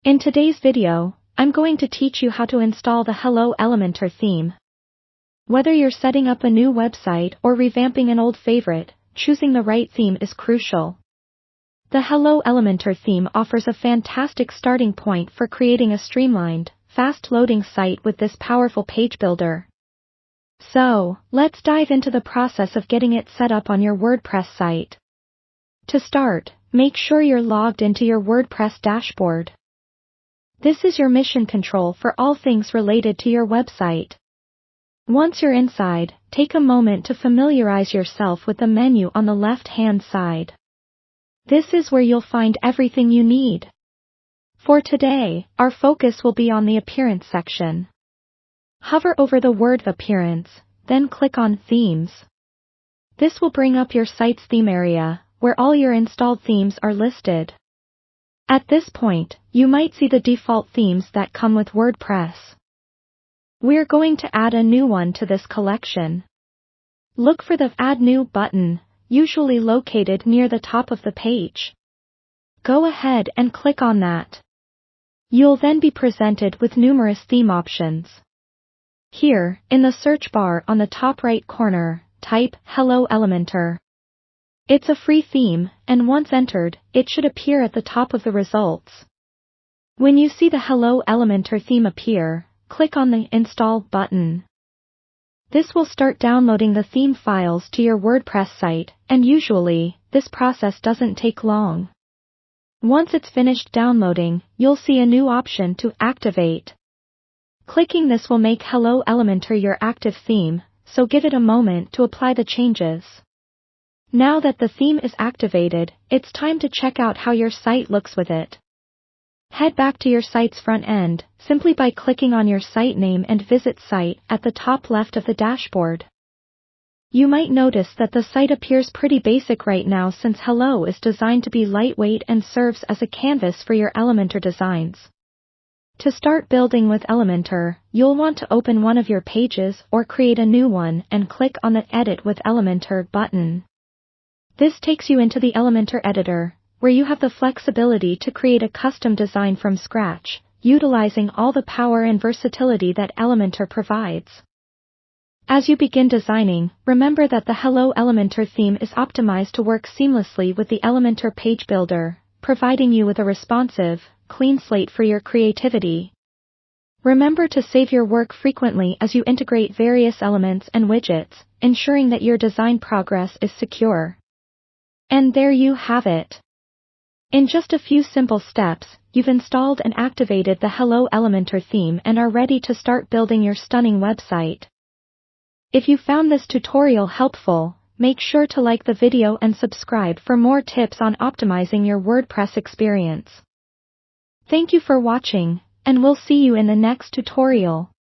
In today's video, I'm going to teach you how to install the Hello Elementor theme. Whether you're setting up a new website or revamping an old favorite, choosing the right theme is crucial. The Hello Elementor theme offers a fantastic starting point for creating a streamlined, fast-loading site with this powerful page builder. So, let's dive into the process of getting it set up on your WordPress site. To start, make sure you're logged into your WordPress dashboard. This is your mission control for all things related to your website. Once you're inside, take a moment to familiarize yourself with the menu on the left-hand side. This is where you'll find everything you need. For today, our focus will be on the Appearance section. Hover over the word Appearance, then click on Themes. This will bring up your site's theme area, where all your installed themes are listed. At this point, you might see the default themes that come with WordPress. We're going to add a new one to this collection. Look for the Add New button, usually located near the top of the page. Go ahead and click on that. You'll then be presented with numerous theme options. Here, in the search bar on the top right corner, type Hello Elementor. It's a free theme, and once entered, it should appear at the top of the results. When you see the Hello Elementor theme appear, click on the Install button. This will start downloading the theme files to your WordPress site, and usually, this process doesn't take long. Once it's finished downloading, you'll see a new option to activate. Clicking this will make Hello Elementor your active theme, so give it a moment to apply the changes. Now that the theme is activated, it's time to check out how your site looks with it. Head back to your site's front end, simply by clicking on your site name and Visit Site at the top left of the dashboard. You might notice that the site appears pretty basic right now since Hello is designed to be lightweight and serves as a canvas for your Elementor designs. To start building with Elementor, you'll want to open one of your pages or create a new one and click on the Edit with Elementor button. This takes you into the Elementor editor, where you have the flexibility to create a custom design from scratch, utilizing all the power and versatility that Elementor provides. As you begin designing, remember that the Hello Elementor theme is optimized to work seamlessly with the Elementor page builder, providing you with a responsive, clean slate for your creativity. Remember to save your work frequently as you integrate various elements and widgets, ensuring that your design progress is secure. And there you have it. In just a few simple steps, you've installed and activated the Hello Elementor theme and are ready to start building your stunning website. If you found this tutorial helpful, make sure to like the video and subscribe for more tips on optimizing your WordPress experience. Thank you for watching, and we'll see you in the next tutorial.